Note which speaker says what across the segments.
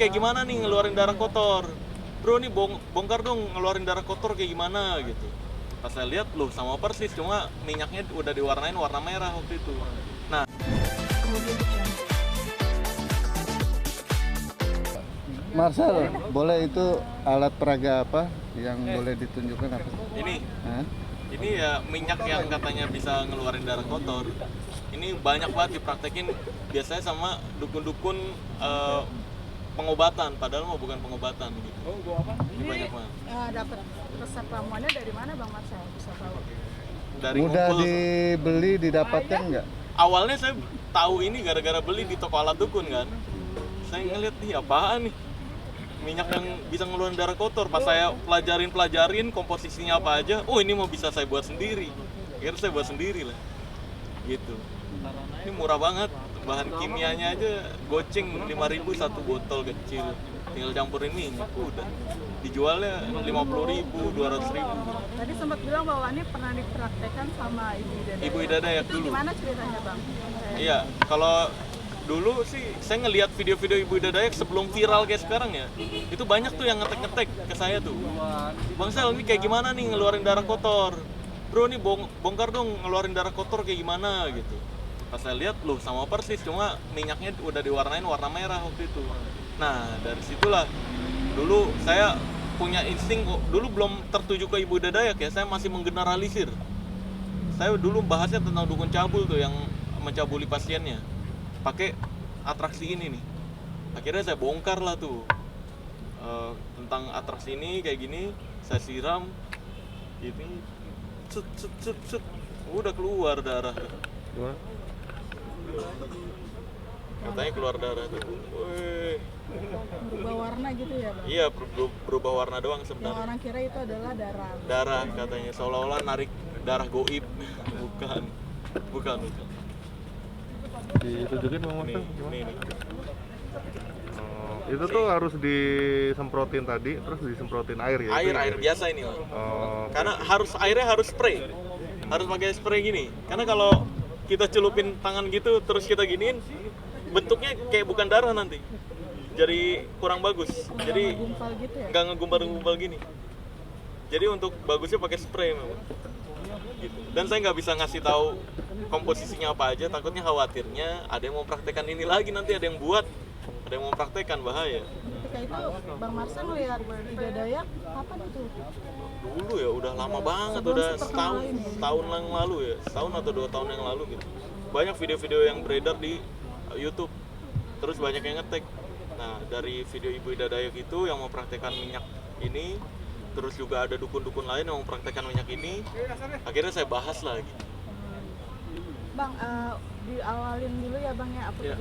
Speaker 1: kayak gimana nih ngeluarin darah kotor, bro nih bongkar dong ngeluarin darah kotor kayak gimana gitu. Pas saya lihat loh sama persis, cuma minyaknya udah diwarnain warna merah waktu itu. Nah,
Speaker 2: Marcel, boleh itu alat peraga apa yang boleh ditunjukkan apa?
Speaker 1: ini
Speaker 2: Hah?
Speaker 1: ini ya minyak yang katanya bisa ngeluarin darah kotor. Ini banyak banget dipraktekin biasanya sama dukun-dukun pengobatan, padahal mau bukan pengobatan gitu. Ini banyak banget.
Speaker 3: Dapat resep ramuannya dari mana Bang Marcel? Bisa tahu?
Speaker 1: Dari
Speaker 2: Mudah
Speaker 1: ngumpul.
Speaker 2: dibeli, didapatkan nggak?
Speaker 1: Awalnya saya tahu ini gara-gara beli di toko alat dukun kan. Saya ngeliat nih apaan nih, minyak yang bisa ngeluarin darah kotor. Pas saya pelajarin komposisinya apa aja, oh ini mau bisa saya buat sendiri. Akhirnya saya buat sendiri lah gitu. Ini murah banget, bahan kimianya aja goceng 5.000 satu botol kecil, tinggal campurin minyak udah dijualnya 50.000, 200.000.
Speaker 3: Tadi sempat bilang bahwa ini pernah dipraktekkan sama
Speaker 1: Ibu Ida Dayak
Speaker 3: Itu
Speaker 1: dulu.
Speaker 3: gimana ceritanya Bang?
Speaker 1: Iya, kalau dulu sih saya ngelihat video-video Ibu Ida Dayak sebelum viral kayak sekarang ya, itu banyak tuh yang ngetek-ngetek ke saya tuh, Bang Sel ini kayak gimana nih ngeluarin darah kotor, bro nih bongkar dong ngeluarin darah kotor kayak gimana gitu. Pas saya lihat loh sama persis, cuma minyaknya udah diwarnain warna merah waktu itu. Nah dari situlah dulu saya punya insting, dulu belum tertuju ke Ibu Ida Dayak ya, saya masih menggeneralisir. Saya dulu bahasnya tentang dukun cabul tuh yang mencabuli pasiennya pakai atraksi ini nih. Akhirnya saya bongkar lah tuh tentang atraksi ini kayak gini, saya siram ini set, udah keluar darah. Katanya keluar darah tuh. Wih.
Speaker 3: Berubah warna gitu ya Bang?
Speaker 1: Iya, berubah warna doang
Speaker 3: Yang
Speaker 1: sebenarnya.
Speaker 3: orang kira itu adalah darah.
Speaker 1: Darah katanya, seolah-olah narik darah goib. Bukan.
Speaker 4: Ditunjukin Bang
Speaker 1: Nih,
Speaker 4: Marcel gimana?
Speaker 1: nih.
Speaker 4: Itu tuh harus disemprotin tadi, terus disemprotin air ya?
Speaker 1: Air biasa ini lah.
Speaker 4: Oh,
Speaker 1: Karena airnya harus spray. Harus pakai spray gini. Karena kalau kita celupin tangan gitu terus kita giniin, bentuknya kayak bukan darah nanti. Jadi kurang bagus. Jadi
Speaker 3: Gumpal gitu ya?
Speaker 1: nggak ngegumpal-gumpal gini. Jadi untuk bagusnya pakai spray memang. Gitu. Dan saya nggak bisa ngasih tahu komposisinya apa aja, takutnya khawatirnya ada yang mau praktekkan ini lagi, nanti ada yang buat, ada yang mau praktekkan, bahaya.
Speaker 3: Ketika itu Bang Marcel ngeliat Ida Dayak kapan itu?
Speaker 1: Dulu ya udah lama banget,
Speaker 3: Sebelum
Speaker 1: udah
Speaker 3: terkenal ini.
Speaker 1: setahun yang lalu ya, setahun atau 2 tahun yang lalu gitu. Banyak video-video yang beredar di YouTube, terus banyak yang ngetek. Nah dari video Ibu Ida Dayak itu yang mau praktekkan minyak ini, terus juga ada dukun-dukun lain yang mau praktekkan minyak ini, akhirnya saya bahas lagi.
Speaker 3: Bang, diawalin dulu ya Bang ya, aku
Speaker 1: Iya.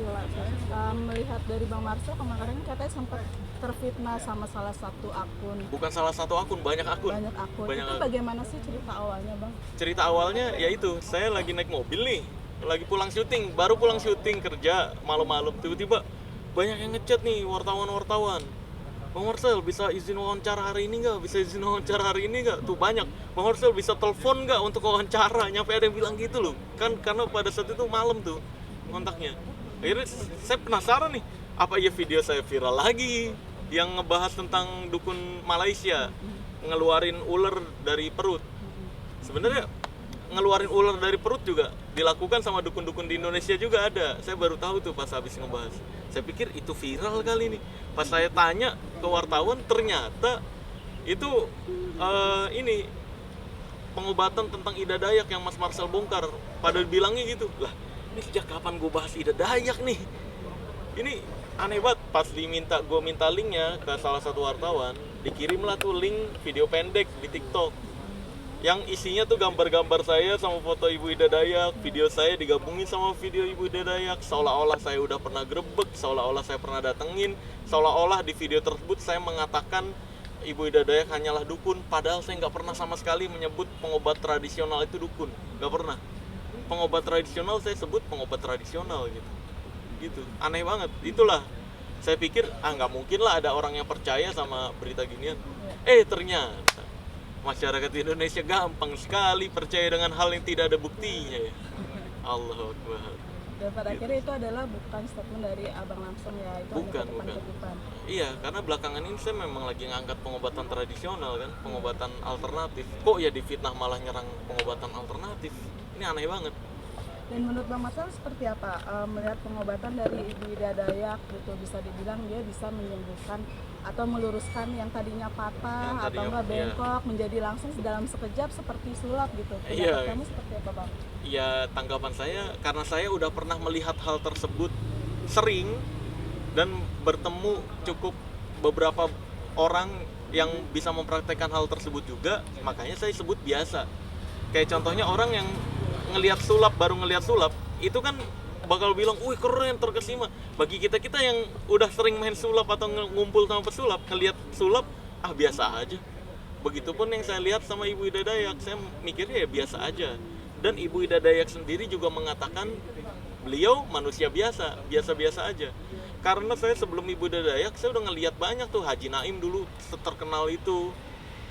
Speaker 3: melihat dari Bang Marcel kemarin katanya sempat terfitnah sama salah satu akun.
Speaker 1: Bukan salah satu akun, banyak akun.
Speaker 3: Banyak akun.
Speaker 1: Banyak
Speaker 3: Itu
Speaker 1: akun.
Speaker 3: bagaimana sih cerita awalnya Bang?
Speaker 1: Cerita awalnya yaitu saya lagi naik mobil nih, lagi pulang syuting, baru pulang syuting kerja malam-malam, tiba-tiba banyak yang ngechat nih wartawan. Bang Marcel bisa izin wawancara hari ini nggak? Bisa izin wawancara hari ini nggak? Tuh banyak. Bang Marcel bisa telepon nggak untuk wawancara? Nyampe ada yang bilang gitu loh. Kan karena pada saat itu malam tuh kontaknya. Akhirnya saya penasaran nih, apa ya video saya viral lagi yang ngebahas tentang dukun Malaysia ngeluarin ular dari perut. Sebenarnya ngeluarin ular dari perut juga dilakukan sama dukun-dukun di Indonesia juga ada. Saya baru tahu tuh pas habis ngebahas. Saya pikir itu viral kali nih. Pas saya tanya ke wartawan, ternyata itu ini pengobatan tentang Ida Dayak yang Mas Marcel bongkar. Pada bilangnya gitu. Lah, ini sejak kapan gue bahas Ida Dayak nih? Ini aneh banget. Pas gue minta linknya ke salah satu wartawan, dikirimlah tuh link video pendek di TikTok yang isinya tuh gambar-gambar saya sama foto Ibu Ida Dayak, video saya digabungin sama video Ibu Ida Dayak, seolah-olah saya udah pernah grebek, seolah-olah saya pernah datengin, seolah-olah di video tersebut saya mengatakan Ibu Ida Dayak hanyalah dukun, padahal saya nggak pernah sama sekali menyebut pengobat tradisional itu dukun, nggak pernah. Pengobat tradisional saya sebut pengobat tradisional gitu, aneh banget. Itulah saya pikir nggak mungkin lah ada orang yang percaya sama berita ginian. Ternyata masyarakat Indonesia gampang sekali percaya dengan hal yang tidak ada buktinya ya. Allahu Akbar.
Speaker 3: Dan pada akhirnya itu adalah bukan statement dari abang langsung ya, itu
Speaker 1: Bukan,
Speaker 3: hanya
Speaker 1: bukan.
Speaker 3: kutipan.
Speaker 1: Iya, karena belakangan ini saya memang lagi ngangkat pengobatan tradisional kan, pengobatan alternatif. Kok ya difitnah malah nyerang pengobatan alternatif? Ini aneh banget.
Speaker 3: Dan menurut Bang Marcel seperti apa melihat pengobatan dari Ibu Ida Dayak gitu, bisa dibilang dia bisa menyembuhkan atau meluruskan yang tadinya patah
Speaker 1: Yang
Speaker 3: atau
Speaker 1: tadinya,
Speaker 3: enggak
Speaker 1: iya.
Speaker 3: bengkok menjadi langsung dalam sekejap seperti sulap gitu. Pendapat
Speaker 1: Iya.
Speaker 3: kamu seperti apa Bang?
Speaker 1: Ya tanggapan saya, karena saya udah pernah melihat hal tersebut sering dan bertemu cukup beberapa orang yang bisa mempraktekkan hal tersebut juga, makanya saya sebut biasa. Kayak contohnya orang yang ngelihat sulap, baru ngelihat sulap, itu kan bakal bilang, wih keren, terkesima. Bagi kita yang udah sering main sulap atau ngumpul sama pesulap, ngelihat sulap, ah biasa aja. Begitupun yang saya lihat sama Ibu Ida Dayak, saya mikirnya ya biasa aja. Dan Ibu Ida Dayak sendiri juga mengatakan beliau manusia biasa, biasa-biasa aja. Karena saya sebelum Ibu Ida Dayak, saya udah ngelihat banyak tuh Haji Naim dulu terkenal itu.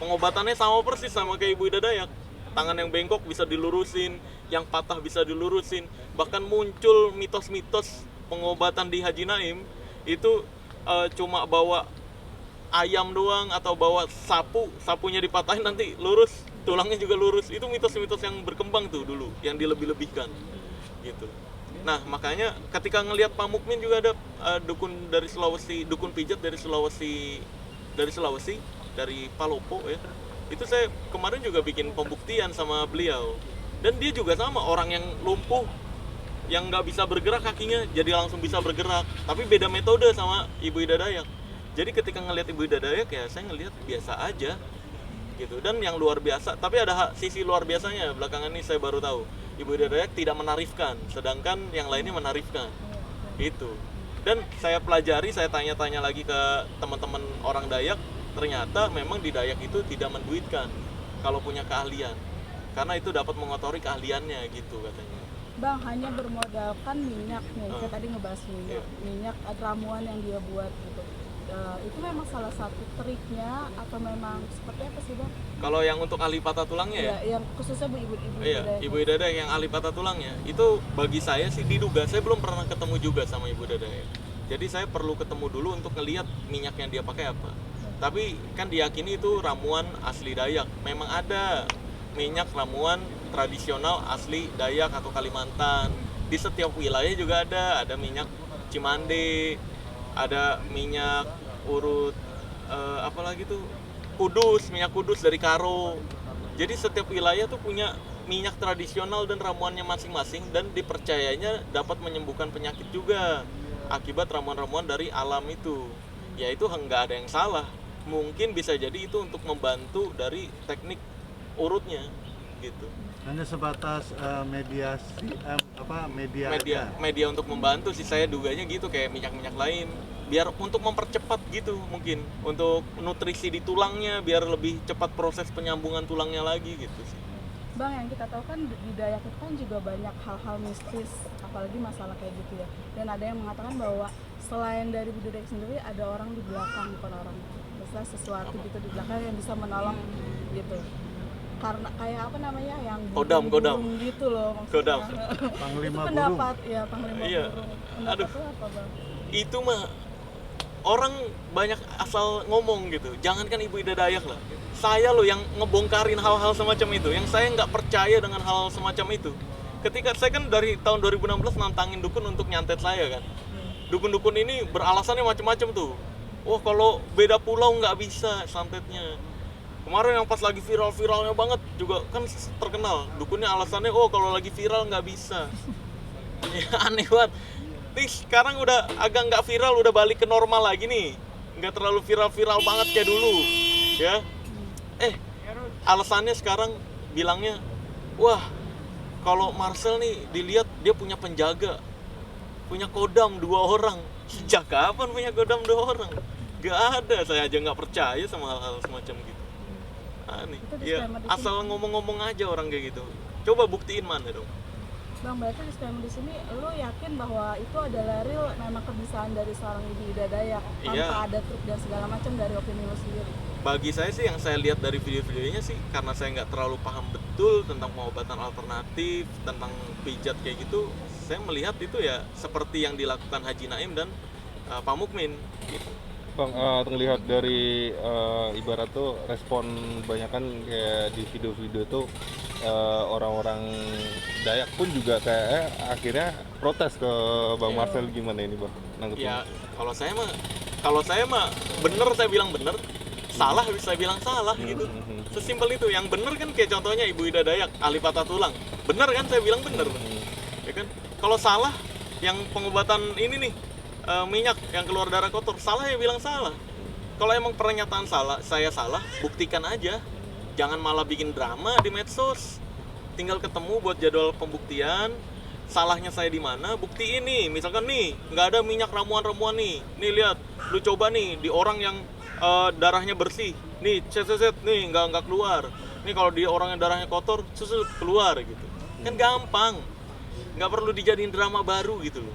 Speaker 1: Pengobatannya sama persis sama kayak Ibu Ida Dayak. Tangan yang bengkok bisa dilurusin, yang patah bisa dilurusin. Bahkan muncul mitos-mitos pengobatan di Haji Naim itu cuma bawa ayam doang atau bawa sapunya dipatahin nanti lurus, tulangnya juga lurus. Itu mitos-mitos yang berkembang tuh dulu, yang dilebih-lebihkan gitu. Nah, makanya ketika ngelihat Pak Mukmin juga ada dukun dari Sulawesi, dukun pijat dari Sulawesi, dari Palopo ya. Itu saya kemarin juga bikin pembuktian sama beliau. Dan dia juga sama, orang yang lumpuh, yang nggak bisa bergerak kakinya jadi langsung bisa bergerak. Tapi beda metode sama Ibu Ida Dayak. Jadi ketika ngelihat Ibu Ida Dayak ya saya ngelihat biasa aja gitu. Dan yang luar biasa, tapi ada sisi luar biasanya. Belakangan ini saya baru tahu Ibu Ida Dayak tidak menarifkan, sedangkan yang lainnya menarifkan. Itu. Dan saya pelajari, saya tanya-tanya lagi ke teman-teman orang Dayak, ternyata memang di Dayak itu tidak menduitkan kalau punya keahlian. Karena itu dapat mengotori keahliannya gitu katanya.
Speaker 3: Bang, hanya bermodalkan minyak nih, saya tadi ngebahas minyak ramuan yang dia buat gitu. Itu memang salah satu triknya atau memang seperti apa sih Bang?
Speaker 1: Kalau yang untuk ahli patah tulangnya ya?
Speaker 3: Yang khususnya ibu
Speaker 1: Iya, Ibu Ida Dayak yang ahli patah tulangnya. Itu bagi saya sih diduga, saya belum pernah ketemu juga sama Ibu Ida Dayak. Jadi saya perlu ketemu dulu untuk ngelihat minyak yang dia pakai apa. Tapi kan diyakini itu ramuan asli Dayak. Memang ada minyak ramuan tradisional asli Dayak atau Kalimantan. Di setiap wilayah juga ada minyak Cimande, ada minyak urut apalagi tuh minyak kudus dari Karo. Jadi setiap wilayah tuh punya minyak tradisional dan ramuannya masing-masing, dan dipercayanya dapat menyembuhkan penyakit juga akibat ramuan-ramuan dari alam itu. Ya itu nggak ada yang salah. Mungkin bisa jadi itu untuk membantu dari teknik urutnya gitu.
Speaker 2: Hanya sebatas
Speaker 1: Media untuk membantu sih, saya duganya gitu, kayak minyak-minyak lain biar untuk mempercepat gitu, mungkin untuk nutrisi di tulangnya biar lebih cepat proses penyambungan tulangnya lagi gitu sih.
Speaker 3: Bang, yang kita tahu kan di Dayak itu kan juga banyak hal-hal mistis, apalagi masalah kayak gitu ya. Dan ada yang mengatakan bahwa selain dari Ibu Dayak sendiri ada orang di belakang, bukan orang, misalnya sesuatu gitu di belakang yang bisa menolong gitu. Karena kayak apa namanya yang
Speaker 1: Kodam
Speaker 3: gitu loh maksudnya.
Speaker 1: Kodam.
Speaker 2: Panglima
Speaker 3: Itu pendapat ya Panglima
Speaker 1: Iya.
Speaker 3: burung. Pendapat
Speaker 1: Aduh.
Speaker 3: lu apa Bang?
Speaker 1: Itu mah orang banyak asal ngomong gitu. Jangankan Ibu Ida Dayak lah, saya loh yang ngebongkarin hal-hal semacam itu, yang saya nggak percaya dengan hal semacam itu. Ketika saya kan dari tahun 2016 nantangin dukun untuk nyantet saya kan. Dukun-dukun ini beralasannya macam-macam tuh. Wah kalau beda pulau nggak bisa santetnya. Kemarin yang pas lagi viral-viralnya banget juga kan terkenal. Dukunnya alasannya, oh kalau lagi viral nggak bisa. Ya aneh banget. Nih sekarang udah agak nggak viral, udah balik ke normal lagi nih. Nggak terlalu viral-viral banget kayak dulu. Ya. Alasannya sekarang bilangnya, wah kalau Marcel nih dilihat dia punya penjaga. Punya kodam 2 orang. Sejak kapan punya kodam 2 orang? Gak ada, saya aja nggak percaya sama hal-hal semacam gitu. Aneh. Ya, asal ngomong-ngomong aja orang kayak gitu. Coba buktiin mana dong.
Speaker 3: Bang, berarti disclaimer di sini, lu yakin bahwa itu adalah real memang kebiasaan dari seorang Ibu Ida Dayak tanpa
Speaker 1: Iya.
Speaker 3: ada trik dan segala macam dari opini lu sendiri?
Speaker 1: Bagi saya sih yang saya lihat dari video-videonya sih, karena saya nggak terlalu paham betul tentang pengobatan alternatif, tentang pijat kayak gitu, saya melihat itu ya seperti yang dilakukan Haji Naim dan Pak Mukmin gitu.
Speaker 4: Bang, terlihat dari ibarat tuh respon banyak kan kayak di video-video tuh orang-orang Dayak pun juga kayak akhirnya protes ke Bang Marcel. Gimana ini Bang?
Speaker 1: Ya kalau saya mah bener, saya bilang bener, salah saya bilang salah gitu. Sesimpel itu. Yang bener kan kayak contohnya Ibu Ida Dayak ahli patah tulang, bener kan saya bilang bener, ya kan. Kalau salah yang pengobatan ini nih, minyak yang keluar darah kotor, salah ya bilang salah. Kalau emang pernyataan saya salah, buktikan aja. Jangan malah bikin drama di medsos. Tinggal ketemu buat jadwal pembuktian. Salahnya saya di mana? Bukti ini. Misalkan nih, nggak ada minyak ramuan-ramuan nih. Nih lihat, lu coba nih di orang yang darahnya bersih. Nih, set nih nggak keluar. Nih kalau di orang yang darahnya kotor, susul keluar gitu. Kan gampang. Nggak perlu dijadiin drama baru gitu loh.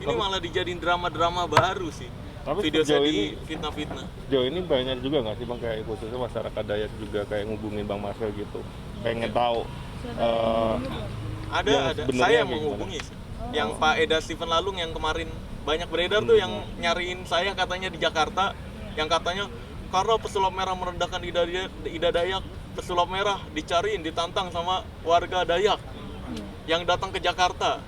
Speaker 1: Ini malah dijadiin drama-drama baru sih.
Speaker 4: Tapi
Speaker 1: Video saya
Speaker 4: sejauh
Speaker 1: di
Speaker 4: ini-
Speaker 1: fitnah-fitnah.
Speaker 4: Sejauh ini banyak juga nggak sih Bang, kayak khususnya masyarakat Dayak juga kayak ngubungin Bang Marcel gitu, pengen tahu
Speaker 1: Ada,
Speaker 4: yang
Speaker 1: ada.
Speaker 4: sebenarnya
Speaker 1: Saya yang
Speaker 4: kayak
Speaker 1: menghubungi sih. Yang Pak Eda Stephen Lalung yang kemarin banyak beredar tuh, yang nyariin saya katanya di Jakarta, yang katanya karena pesulap merah merendahkan Ida Dayak, pesulap merah dicariin, ditantang sama warga Dayak yang datang ke Jakarta.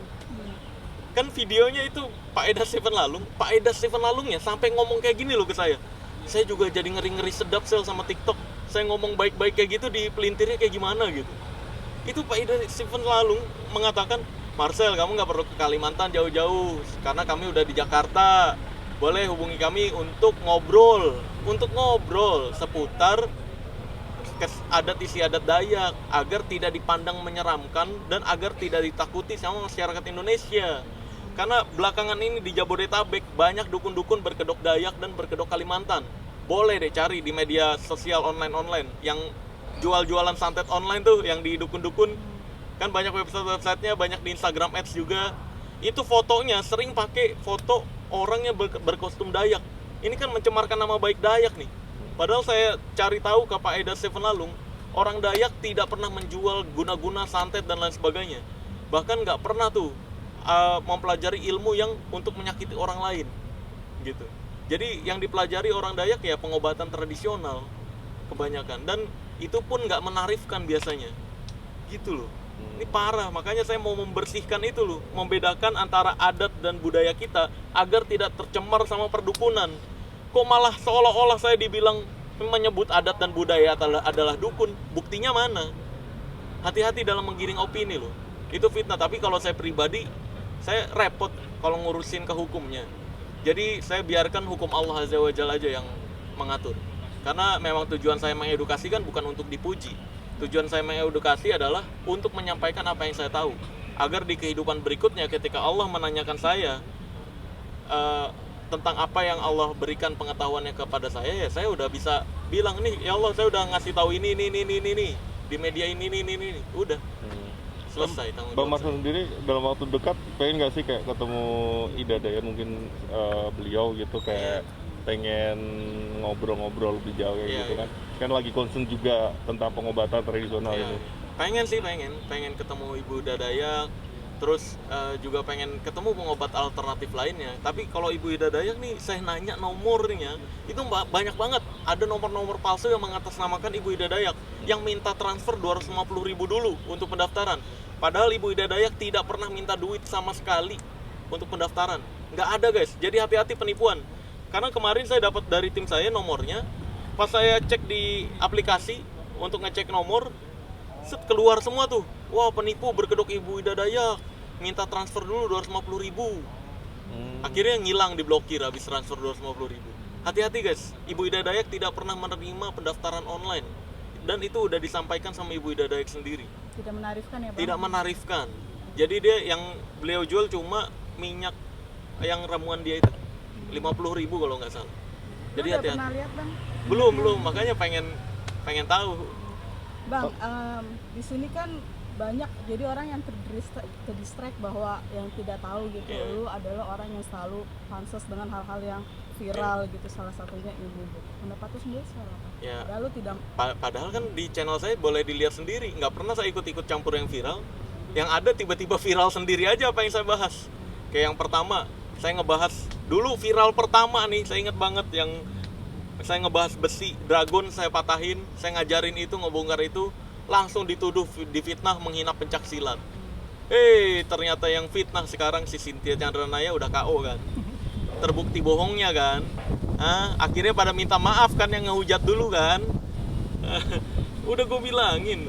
Speaker 1: Kan videonya itu Pak Eda Stephen Lalungnya sampai ngomong kayak gini loh ke saya. Saya juga jadi ngeri-ngeri sedap sel sama TikTok. Saya ngomong baik-baik kayak gitu, di pelintirnya kayak gimana gitu. Itu Pak Eda Stephen Lalung mengatakan, Marcel kamu nggak perlu ke Kalimantan jauh-jauh, karena kami udah di Jakarta. Boleh hubungi kami untuk ngobrol seputar adat istiadat Dayak, agar tidak dipandang menyeramkan dan agar tidak ditakuti sama masyarakat Indonesia. Karena belakangan ini di Jabodetabek banyak dukun-dukun berkedok Dayak dan berkedok Kalimantan. Boleh deh cari di media sosial online yang jual-jualan santet online tuh, yang di dukun-dukun. Kan banyak website-websitenya, banyak di Instagram Ads juga. Itu fotonya sering pakai foto orang yang berkostum Dayak. Ini kan mencemarkan nama baik Dayak nih. Padahal saya cari tahu ke Pak Eda Stephen Lalung, orang Dayak tidak pernah menjual guna-guna santet dan lain sebagainya. Bahkan nggak pernah tuh mempelajari ilmu yang untuk menyakiti orang lain, gitu. Jadi yang dipelajari orang Dayak ya pengobatan tradisional kebanyakan, dan itu pun nggak menarifkan biasanya, gitu loh. Ini parah, makanya saya mau membersihkan itu loh, membedakan antara adat dan budaya kita agar tidak tercemar sama perdukunan. Kok malah seolah-olah saya dibilang menyebut adat dan budaya adalah dukun? Buktinya mana? Hati-hati dalam menggiring opini loh. Itu fitnah. Tapi kalau saya pribadi, saya repot kalau ngurusin ke hukumnya. Jadi saya biarkan hukum Allah Azza wa Jalla aja yang mengatur. Karena memang tujuan saya mengedukasi kan bukan untuk dipuji. Tujuan saya mengedukasi adalah untuk menyampaikan apa yang saya tahu, agar di kehidupan berikutnya ketika Allah menanyakan saya tentang apa yang Allah berikan pengetahuannya kepada saya, ya saya udah bisa bilang, nih ya Allah saya udah ngasih tahu ini di media ini, udah selesai tanggung
Speaker 4: Bang
Speaker 1: jawab
Speaker 4: Marcel
Speaker 1: saya.
Speaker 4: sendiri dalam waktu dekat pengen nggak sih kayak ketemu Ida Dayak, mungkin beliau gitu, kayak pengen ngobrol-ngobrol lebih jauh kayak
Speaker 1: Iya,
Speaker 4: gitu
Speaker 1: iya.
Speaker 4: kan lagi concern juga tentang pengobatan tradisional
Speaker 1: Ya,
Speaker 4: ini.
Speaker 1: pengen ketemu Ibu Ida Dayak, terus juga pengen ketemu pengobat alternatif lainnya. Tapi kalau Ibu Ida Dayak nih, saya nanya nomornya, itu banyak banget. Ada nomor-nomor palsu yang mengatasnamakan Ibu Ida Dayak, yang minta transfer 250.000 dulu untuk pendaftaran. Padahal Ibu Ida Dayak tidak pernah minta duit sama sekali untuk pendaftaran. Nggak ada guys, jadi hati-hati penipuan. Karena kemarin saya dapat dari tim saya nomornya, pas saya cek di aplikasi untuk ngecek nomor, keluar semua tuh. Wah, penipu berkedok Ibu Ida Dayak, minta transfer dulu 250.000. Akhirnya ngilang, diblokir habis transfer 250.000. Hati-hati guys, Ibu Ida Dayak tidak pernah menerima pendaftaran online. Dan itu udah disampaikan sama Ibu Ida Dayak sendiri.
Speaker 3: Tidak menarifkan ya Bang?
Speaker 1: Tidak menarifkan. Jadi dia yang beliau jual cuma minyak yang ramuan dia itu 50.000 kalau nggak salah. Jadi
Speaker 3: Udah
Speaker 1: hati-hati.
Speaker 3: pernah lihat Bang?
Speaker 1: Belum, makanya pengen tahu.
Speaker 3: Bang, di sini kan banyak, jadi orang yang terdistract bahwa yang tidak tahu gitu, lu adalah orang yang selalu panses dengan hal-hal yang viral gitu, salah satunya ibu-ibu. Pendapat lu sendiri soal apa?
Speaker 1: Ya.
Speaker 3: Padahal lu tidak.
Speaker 1: Padahal kan di channel saya boleh dilihat sendiri, nggak pernah saya ikut-ikut campur yang viral. Yang ada tiba-tiba viral sendiri aja apa yang saya bahas. Kayak yang pertama, saya ngebahas dulu viral pertama nih, saya ingat banget yang saya ngebahas besi dragon, saya patahin, saya ngajarin itu, ngebongkar itu, langsung dituduh difitnah menghina pencak silat. Ternyata yang fitnah sekarang si Cynthia Chandranaya udah KO kan. Terbukti bohongnya kan. Akhirnya pada minta maaf kan yang ngehujat dulu kan. Udah gue bilangin.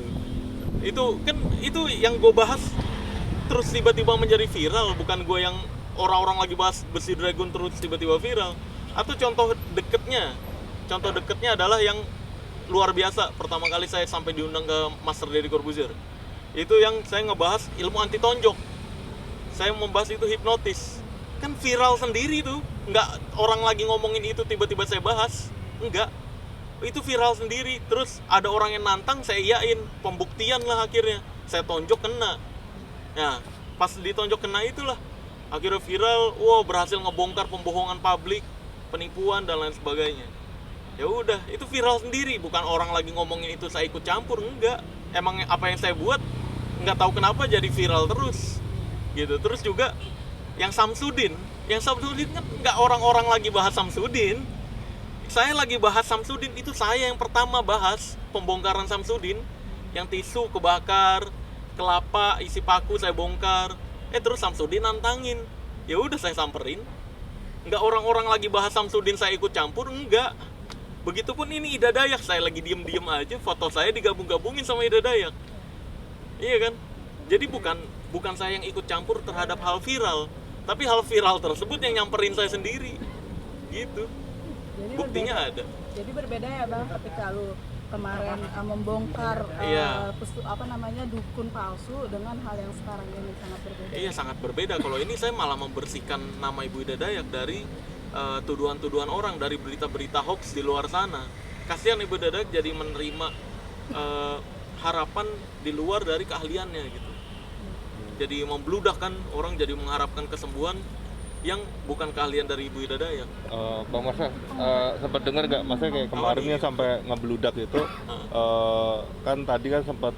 Speaker 1: Itu kan itu yang gue bahas terus tiba-tiba menjadi viral, bukan gue yang orang-orang lagi bahas besi dragon terus tiba-tiba viral. Atau contoh deketnya adalah yang luar biasa. Pertama kali saya sampai diundang ke Master Deddy Corbuzier, itu yang saya ngebahas ilmu anti tonjok. Saya membahas itu hipnotis. Kan viral sendiri tuh. Nggak orang lagi ngomongin itu tiba-tiba saya bahas. Enggak. Itu viral sendiri. Terus ada orang yang nantang, saya iyain. Pembuktian lah akhirnya. Saya tonjok kena. Nah, pas ditonjok kena itulah akhirnya viral. Berhasil ngebongkar pembohongan publik, penipuan dan lain sebagainya. Ya udah, itu viral sendiri, bukan orang lagi ngomongin itu saya ikut campur, enggak. Emang apa yang saya buat nggak tahu kenapa jadi viral terus gitu. Terus juga yang Samsudin kan nggak orang-orang lagi bahas Samsudin. Saya lagi bahas Samsudin, itu saya yang pertama bahas pembongkaran Samsudin, yang tisu kebakar, kelapa isi paku saya bongkar. Terus Samsudin nantangin, ya udah saya samperin. Nggak orang-orang lagi bahas Samsudin saya ikut campur, enggak. Begitupun ini Ida Dayak, saya lagi diem-diem aja, foto saya digabung-gabungin sama Ida Dayak. Iya kan? Jadi bukan saya yang ikut campur terhadap hal viral, tapi hal viral tersebut yang nyamperin saya sendiri. Gitu.
Speaker 3: Jadi
Speaker 1: buktinya
Speaker 3: berbeda.
Speaker 1: ada.
Speaker 3: Jadi berbeda ya Bang, ketika lu kemarin membongkar dukun palsu dengan hal yang sekarang ini sangat berbeda.
Speaker 1: Iya, sangat berbeda. Kalau ini saya malah membersihkan nama Ibu Ida Dayak dari tuduhan-tuduhan orang, dari berita-berita hoax di luar sana. Kasihan Ibu Ida Dayak jadi menerima harapan di luar dari keahliannya gitu. Jadi membludak kan, orang jadi mengharapkan kesembuhan yang bukan keahlian dari Ibu Ida Dayak.
Speaker 4: Bang Marcel, sempat dengar nggak, maksudnya kayak kemarinnya sampai ngebludak itu, kan tadi kan sempat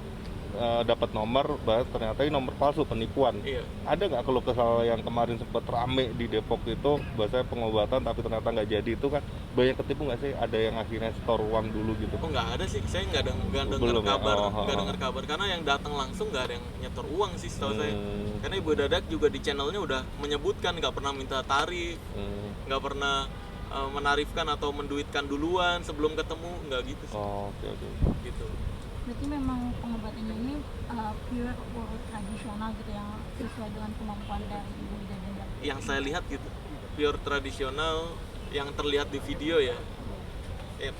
Speaker 4: dapat nomor, ternyata ini nomor palsu, penipuan.
Speaker 1: Iya.
Speaker 4: Ada nggak keluh kesal yang kemarin sempat rame di Depok itu, bahasanya pengobatan tapi ternyata nggak jadi, itu kan banyak ketipu nggak sih? Ada yang akhirnya store uang dulu gitu?
Speaker 1: Oh, nggak ada sih, saya nggak dengar kabar, dengar kabar, karena yang datang langsung nggak ada yang nyetor uang sih setahu saya. Karena Ibu Dadak juga di channelnya udah menyebutkan nggak pernah minta tarif, nggak pernah menarifkan atau menduitkan duluan sebelum ketemu, nggak gitu sih.
Speaker 4: Oke.
Speaker 1: Gitu.
Speaker 5: Berarti memang pengobatannya ini pure tradisional gitu, yang sesuai dengan kemampuan dari Ibu Ida Dayak.
Speaker 1: Yang saya lihat gitu, pure tradisional yang terlihat di video ya.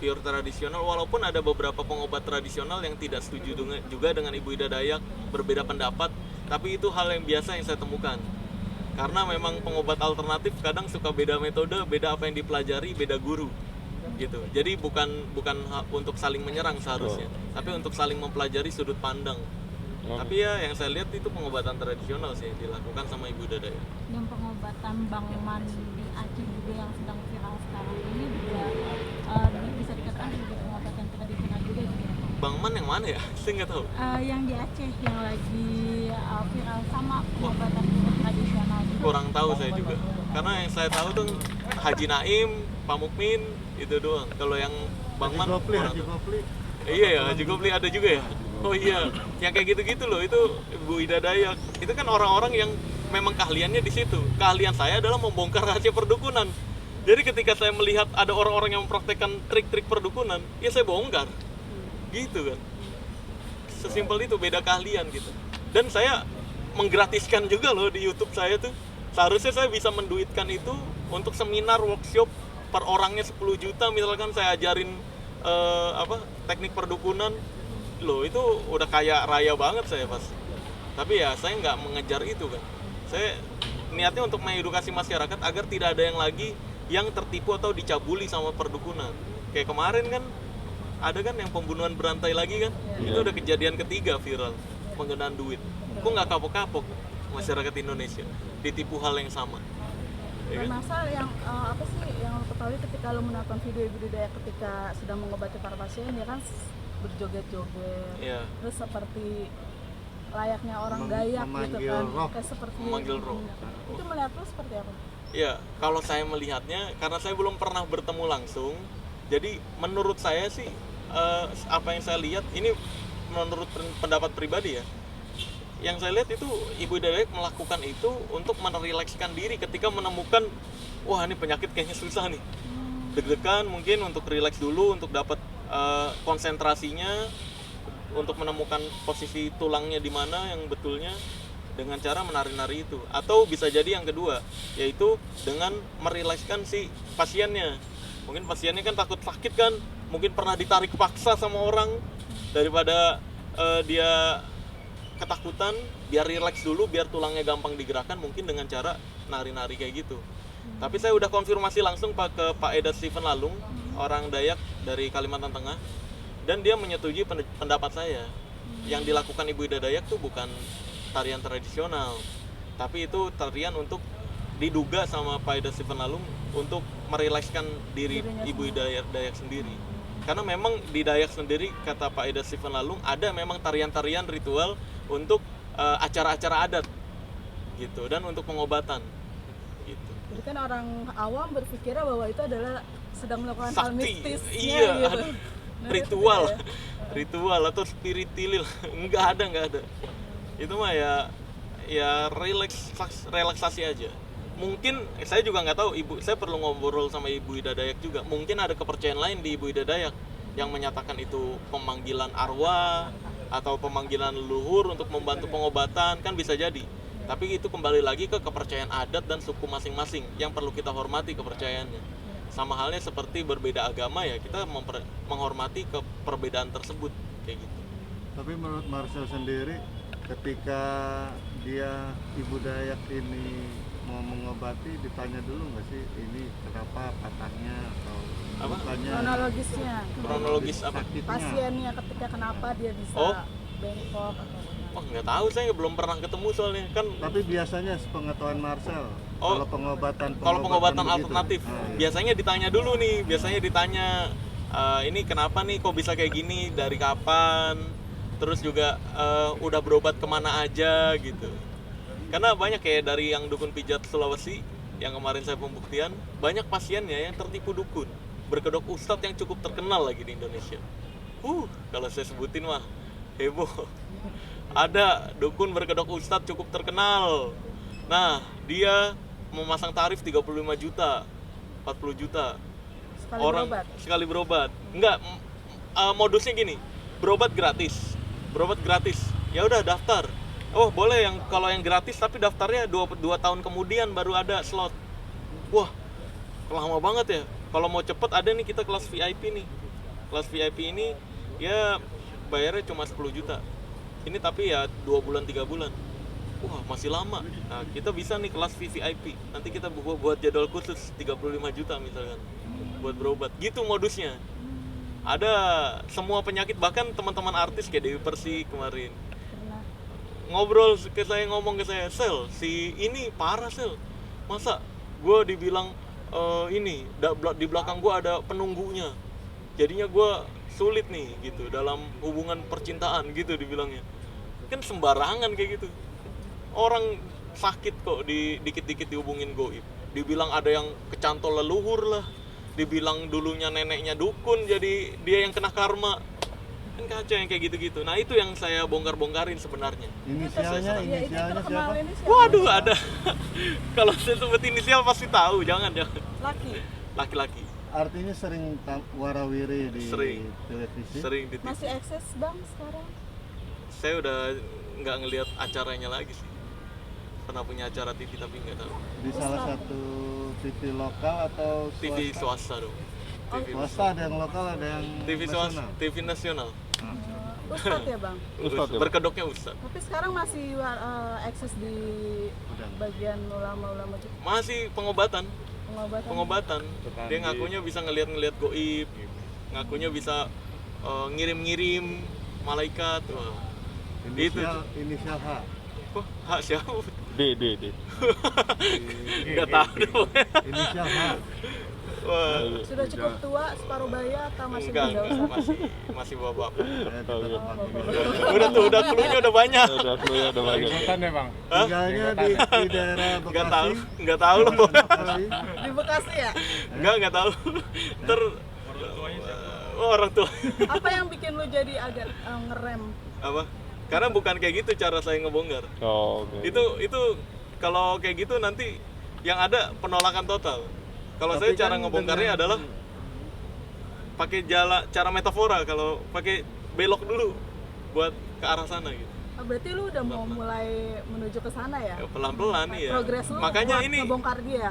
Speaker 1: Pure tradisional, walaupun ada beberapa pengobat tradisional yang tidak setuju juga dengan Ibu Ida Dayak, berbeda pendapat, tapi itu hal yang biasa yang saya temukan. Karena memang pengobat alternatif kadang suka beda metode, beda apa yang dipelajari, beda guru gitu. Jadi bukan untuk saling menyerang seharusnya, tapi untuk saling mempelajari sudut pandang. Tapi ya yang saya lihat itu pengobatan tradisional sih yang dilakukan sama Ibu Ida Dayak.
Speaker 5: Dan pengobatan Bang Man di Aceh juga yang sedang viral sekarang ini juga bisa dikatakan sebagai pengobatan tradisional juga gitu.
Speaker 1: Bang Man yang mana ya? Saya nggak tahu.
Speaker 5: Yang di Aceh yang lagi viral sama pengobatan tradisional juga.
Speaker 1: Kurang tahu saya juga. Karena yang saya tahu tuh Haji Naim, Pak Mukmin, itu doang. Kalau yang Bang Man, Haji Gopli. Iya ya, Haji Gopli ada juga ya. Oh iya, yang kayak gitu-gitu loh, itu Bu Ida Dayak. Itu kan orang-orang yang memang keahliannya di situ. Keahlian saya adalah membongkar rahasia perdukunan. Jadi ketika saya melihat ada orang-orang yang mempraktekkan trik-trik perdukunan, ya saya bongkar. Gitu kan. Sesimpel itu, beda keahlian gitu. Dan saya menggratiskan juga loh di YouTube saya tuh. Seharusnya saya bisa menduitkan itu untuk seminar workshop per orangnya 10 juta, misalkan saya ajarin teknik perdukunan. Loh, itu udah kaya raya banget saya pas. Tapi ya saya nggak mengejar itu kan. Saya niatnya untuk mengedukasi masyarakat agar tidak ada yang lagi yang tertipu atau dicabuli sama perdukunan. Kayak kemarin kan ada kan yang pembunuhan berantai lagi kan. Itu udah kejadian ketiga viral. penggandaan duit. Kok nggak kapok-kapok masyarakat Indonesia ditipu hal yang sama? Ya
Speaker 3: Dan
Speaker 1: kan?
Speaker 3: masa yang apa sih yang lo ketahui ketika lo menonton video ibu Dayak ketika sedang mengobati para pasien, ya kan berjoget-joget,
Speaker 1: Iya.
Speaker 3: terus seperti layaknya orang Dayak gitu
Speaker 2: memanggil
Speaker 3: kan,
Speaker 2: roh.
Speaker 3: kayak seperti
Speaker 1: Memanggil roh.
Speaker 3: Itu melihat lo seperti apa?
Speaker 1: Ya, kalau saya melihatnya, karena saya belum pernah bertemu langsung, jadi menurut saya sih, apa yang saya lihat, ini menurut pendapat pribadi ya, yang saya lihat itu Ibu Dayak melakukan itu untuk merelakskan diri ketika menemukan, wah ini penyakit kayaknya susah nih, deg-degan mungkin untuk rileks dulu, untuk dapat konsentrasinya, untuk menemukan posisi tulangnya di mana yang betulnya, dengan cara menari-nari itu. Atau bisa jadi yang kedua, yaitu dengan merilekskan si pasiennya. Mungkin pasiennya kan takut sakit kan, mungkin pernah ditarik paksa sama orang, daripada dia ketakutan, biar rileks dulu, biar tulangnya gampang digerakkan, mungkin dengan cara nari-nari kayak gitu. Tapi saya udah konfirmasi langsung ke Pak Eda Stephen Lalung, orang Dayak dari Kalimantan Tengah, dan dia menyetujui pendapat saya. Yang dilakukan Ibu Ida Dayak tuh bukan tarian tradisional, tapi itu tarian untuk diduga sama Pak Eda Stephen Lalung untuk merilekskan diri Ibu Ida Dayak sendiri. Karena memang di Dayak sendiri, kata Pak Eda Stephen Lalung, ada memang tarian-tarian ritual untuk acara-acara adat gitu, dan untuk pengobatan gitu.
Speaker 3: Jadi kan orang awam berpikirnya bahwa itu adalah sedang melakukan hal
Speaker 1: Sakti,
Speaker 3: mistisnya
Speaker 1: iya,
Speaker 3: gitu.
Speaker 1: ada
Speaker 3: Nah,
Speaker 1: ritual,
Speaker 3: itu ya.
Speaker 1: ritual atau spiritilil, nggak ada. Itu mah ya relaksasi aja. Mungkin saya juga nggak tahu, saya perlu ngobrol sama Ibu Ida Dayak juga. Mungkin ada kepercayaan lain di Ibu Ida Dayak yang menyatakan itu pemanggilan arwah atau pemanggilan leluhur untuk membantu pengobatan, kan bisa jadi. Tapi itu kembali lagi ke kepercayaan adat dan suku masing-masing yang perlu kita hormati kepercayaannya. Sama halnya seperti berbeda agama ya, kita menghormati ke perbedaan tersebut kayak gitu.
Speaker 2: Tapi menurut Marcel sendiri, ketika dia Ibu Dayak ini mau mengobati, ditanya dulu nggak sih ini kenapa patahnya atau
Speaker 1: Apa?
Speaker 2: lukanya,
Speaker 3: Kronologisnya,
Speaker 1: Kronologis apa?
Speaker 2: sakitnya?
Speaker 3: pasiennya ketika kenapa dia bisa
Speaker 1: Oh.
Speaker 3: bengkok atau
Speaker 1: Wah, nggak tahu, saya belum pernah ketemu soalnya kan.
Speaker 2: Tapi biasanya sepengetahuan Marcel,
Speaker 1: Oh,
Speaker 2: kalau pengobatan begitu,
Speaker 1: alternatif
Speaker 2: iya.
Speaker 1: biasanya ditanya dulu nih, ini kenapa nih kok bisa kayak gini, dari kapan, terus juga udah berobat kemana aja gitu. Karena banyak kayak dari yang dukun pijat Sulawesi yang kemarin saya pembuktian, banyak pasiennya yang tertipu dukun berkedok ustadz yang cukup terkenal lagi di Indonesia. Kalau saya sebutin mah heboh. Ada dukun berkedok ustadz cukup terkenal. Nah, dia memasang tarif 35 juta, 40 juta.
Speaker 3: sekali
Speaker 1: Orang
Speaker 3: berobat.
Speaker 1: sekali berobat. Enggak, modusnya gini. Berobat gratis. Ya udah daftar. Oh, boleh kalau yang gratis tapi daftarnya 2 tahun kemudian baru ada slot. Wah, lama banget ya. Kalau mau cepet ada nih kita kelas VIP nih. Kelas VIP ini ya bayarnya cuma 10 juta. Ini tapi ya 2 bulan 3 bulan. Wah, masih lama. Nah, kita bisa nih kelas VIP. Nanti kita buat jadwal khusus 35 juta misalkan buat berobat. Gitu modusnya. Ada semua penyakit, bahkan teman-teman artis kayak Dewi Persik kemarin
Speaker 3: Pernah.
Speaker 1: ngobrol ke saya, ngomong ke saya, "Sel, si ini parah, Sel. Masa gue dibilang di belakang gue ada penunggunya. Jadinya gue sulit nih gitu dalam hubungan percintaan," gitu dibilangnya. Kan sembarangan kayak gitu. Orang sakit kok dikit-dikit dihubungin goib. Dibilang ada yang kecantol leluhur lah. Dibilang dulunya neneknya dukun, jadi dia yang kena karma. Kan kacau yang kayak gitu-gitu. Nah, itu yang saya bongkar-bongkarin sebenarnya.
Speaker 2: Inisialnya
Speaker 3: Ya, ini
Speaker 2: siapa?
Speaker 3: terkenal ini siapa?
Speaker 1: Waduh, ada. Kalau saya sebut inisial pasti tahu, jangan.
Speaker 3: Laki.
Speaker 1: Laki-laki.
Speaker 2: Artinya sering warawiri di
Speaker 1: Sering.
Speaker 2: televisi.
Speaker 1: Sering di TV.
Speaker 3: Masih eksis Bang sekarang?
Speaker 1: Saya udah nggak ngelihat acaranya lagi sih. Pernah punya acara TV tapi nggak tahu.
Speaker 2: Di salah satu TV lokal atau
Speaker 1: TV swasta dong. TV
Speaker 2: Swasta, ada yang lokal, ada yang
Speaker 1: TV swasta,
Speaker 2: nasional.
Speaker 1: TV nasional.
Speaker 3: Ustadz ya Bang?
Speaker 4: Ustadz ya, Bang?
Speaker 1: Berkedoknya ustadz.
Speaker 3: Tapi sekarang masih eksis di
Speaker 2: Udah.
Speaker 3: bagian ulama-ulama juga,
Speaker 1: Masih pengobatan.
Speaker 3: pengobatan.
Speaker 1: Dia ngakunya bisa ngelihat goib, ngakunya bisa ngirim-ngirim malaikat. Wah,
Speaker 2: Inisial H.
Speaker 1: Wah, hak siapa?
Speaker 4: D.
Speaker 1: Nggak tahu deh pokoknya.
Speaker 2: Inisial H.
Speaker 1: Wah,
Speaker 3: Sudah cukup tua, separuh baya atau masih
Speaker 1: enggak,
Speaker 3: muda?
Speaker 1: masih bawa bapak.
Speaker 2: Ya, kita
Speaker 4: Oke.
Speaker 2: panggil.
Speaker 1: Udah cluenya udah banyak.
Speaker 4: Udah banyak.
Speaker 2: Tinggalnya di daerah Bekasi.
Speaker 1: Nggak tahu loh.
Speaker 2: Bekasi.
Speaker 3: Di Bekasi ya?
Speaker 1: Nggak tahu. Ntar orang tua.
Speaker 3: Apa yang bikin lu jadi agak ngerem?
Speaker 1: Apa? Karena bukan kayak gitu cara saya ngebongkar.
Speaker 4: Oh, oke.
Speaker 1: Itu kalau kayak gitu nanti yang ada penolakan total. Kalau saya
Speaker 2: Tapi
Speaker 1: cara
Speaker 2: kan
Speaker 1: ngebongkarnya
Speaker 2: dengan-
Speaker 1: adalah pakai cara metafora. Kalau pakai belok dulu buat ke arah sana gitu.
Speaker 3: Berarti lu udah mau mulai menuju ke sana ya?
Speaker 1: Ya, pelan-pelan nih ya.
Speaker 3: Progres lu
Speaker 1: Makanya
Speaker 3: buat
Speaker 1: ini
Speaker 3: ngebongkar dia?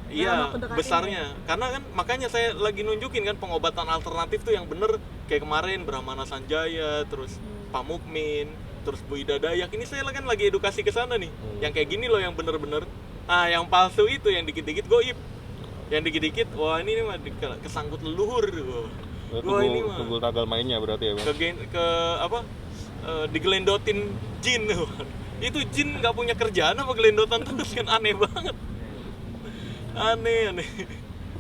Speaker 1: iya
Speaker 3: Dalam waktu dekat
Speaker 1: besarnya. Karena kan makanya saya lagi nunjukin kan pengobatan alternatif tuh yang bener kayak kemarin Brahmana Sanjaya, terus Pamukmin, terus Bu Ida Dayak. Ini saya kan lagi edukasi ke sana nih. Yang kayak gini loh yang bener-bener. Ah, yang palsu itu yang dikit-dikit goib. Yang dikit-dikit wah ini mah kesangkut leluhur. Wah ini mah
Speaker 4: Tunggu tanggal mainnya berarti ya, Bang.
Speaker 1: ke apa? Digelendotin jin. Itu jin nggak punya kerjaan apa gelendotan terus kan aneh banget. Aneh.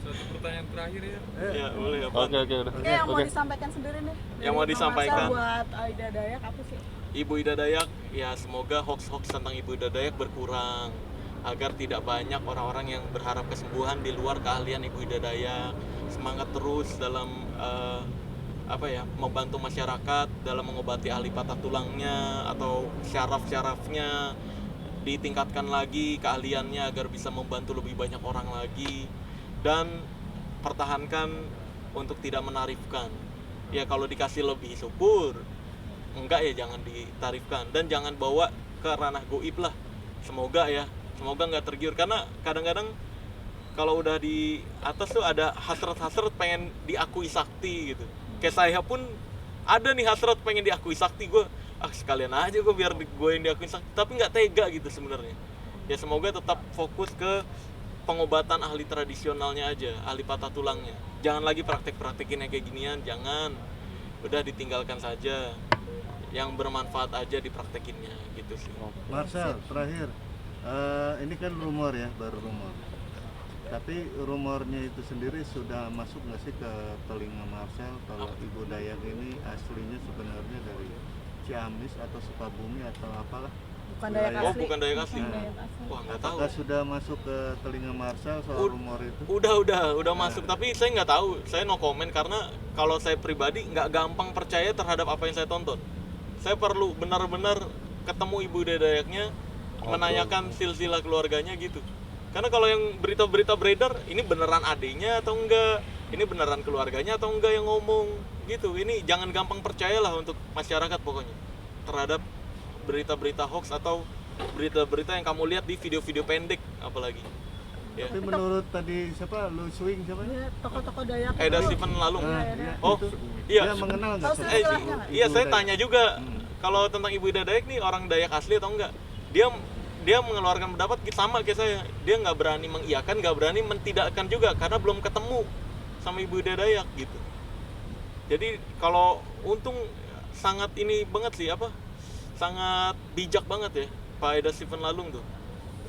Speaker 6: Satu pertanyaan terakhir ya.
Speaker 1: Ya boleh apa?
Speaker 4: Oke, udah.
Speaker 3: Oke, yang mau
Speaker 4: Oke.
Speaker 3: disampaikan sendiri nih.
Speaker 1: Yang mau
Speaker 3: Dari Bang
Speaker 1: disampaikan.
Speaker 3: Marcel buat Ida Dayak apa sih?
Speaker 1: Ibu Ida Dayak, ya semoga hoax-hoax tentang Ibu Ida Dayak berkurang agar tidak banyak orang-orang yang berharap kesembuhan di luar keahlian Ibu Ida Dayak. Semangat terus dalam membantu masyarakat dalam mengobati ahli patah tulangnya atau syaraf-syarafnya, ditingkatkan lagi keahliannya agar bisa membantu lebih banyak orang lagi, dan pertahankan untuk tidak menarifkan. Ya kalau dikasih lebih syukur, enggak ya jangan ditarifkan, dan jangan bawa ke ranah goib lah. Semoga nggak tergiur, karena kadang-kadang kalau udah di atas tuh ada hasrat-hasrat pengen diakui sakti gitu. Kayak saya pun ada nih hasrat pengen diakui sakti, gue sekalian aja gue biar gue yang diakui sakti, tapi nggak tega gitu sebenarnya. Ya semoga tetap fokus ke pengobatan ahli tradisionalnya aja, ahli patah tulangnya. Jangan lagi praktek-praktekin yang kayak ginian, jangan. Udah ditinggalkan saja. Yang bermanfaat aja dipraktekinnya gitu sih.
Speaker 2: Marcel, terakhir. Ini kan rumor ya, baru rumor. Tapi rumornya itu sendiri sudah masuk nggak sih ke telinga Marcel kalau Ibu Dayak ini aslinya sebenarnya dari Ciamis atau Sukabumi atau apalah?
Speaker 3: Bukan Dayak
Speaker 2: Wilayah.
Speaker 1: Oh
Speaker 3: asli.
Speaker 1: bukan Dayak asli.
Speaker 3: Dayak asli.
Speaker 1: Wah nggak tahu.
Speaker 2: Apakah sudah masuk ke telinga Marcel soal rumor itu?
Speaker 1: Udah masuk, tapi saya nggak tahu. Saya no comment karena kalau saya pribadi nggak gampang percaya terhadap apa yang saya tonton. Saya perlu benar-benar ketemu Ibu Dayaknya, menanyakan silsilah keluarganya gitu. Karena kalau yang berita-berita beredar, ini beneran adiknya atau enggak, ini beneran keluarganya atau enggak yang ngomong gitu. Ini jangan gampang percayalah untuk masyarakat pokoknya terhadap berita-berita hoax atau berita-berita yang kamu lihat di video-video pendek apalagi. Ya.
Speaker 2: Tapi menurut tadi siapa? Lu Swing siapa?
Speaker 3: Iya, tokoh-tokoh Dayak.
Speaker 1: Ada
Speaker 3: itu.
Speaker 1: Stephen Lalung.
Speaker 2: Nah,
Speaker 3: iya.
Speaker 2: dia,
Speaker 1: Oh,
Speaker 2: itu,
Speaker 1: iya.
Speaker 2: dia mengenal nggak?
Speaker 3: Tahu
Speaker 2: sama
Speaker 3: silsilahnya
Speaker 2: Ibu-
Speaker 3: nggak?
Speaker 1: Iya,
Speaker 2: Ibu
Speaker 1: saya
Speaker 2: Dayak?
Speaker 1: tanya juga kalau tentang Ibu Ida Dayak nih orang Dayak asli atau enggak. Dia mengeluarkan pendapat sama kayak saya. Dia nggak berani mengiyakan, nggak berani mentidakkan juga karena belum ketemu sama Ibu Ida Dayak gitu. Jadi kalau untung sangat ini banget sih sangat bijak banget ya Pak Eda Stephen Lalung tuh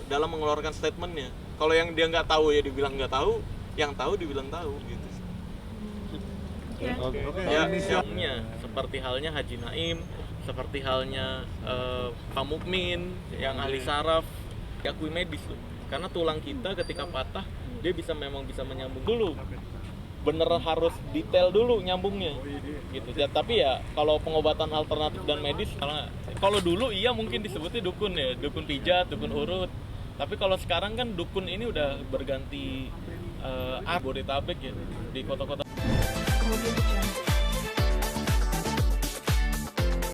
Speaker 1: dalam mengeluarkan statementnya. Kalau yang dia nggak tahu ya dibilang nggak tahu, yang tahu dibilang tahu gitu.
Speaker 2: Oke,
Speaker 1: Ya,
Speaker 2: ini
Speaker 1: siapnya seperti halnya Haji Naim, seperti halnya Pak Mukmin yang ahli saraf, diakui medis loh. Karena tulang kita ketika patah dia memang bisa menyambung dulu. Bener harus detail dulu nyambungnya. Gitu. Ya, tapi ya kalau pengobatan alternatif dan medis kalau dulu iya mungkin disebutnya dukun ya, dukun pijat, dukun urut. Tapi kalau sekarang kan dukun ini udah berganti Bodetabek ya di kota-kota.
Speaker 3: Kemudian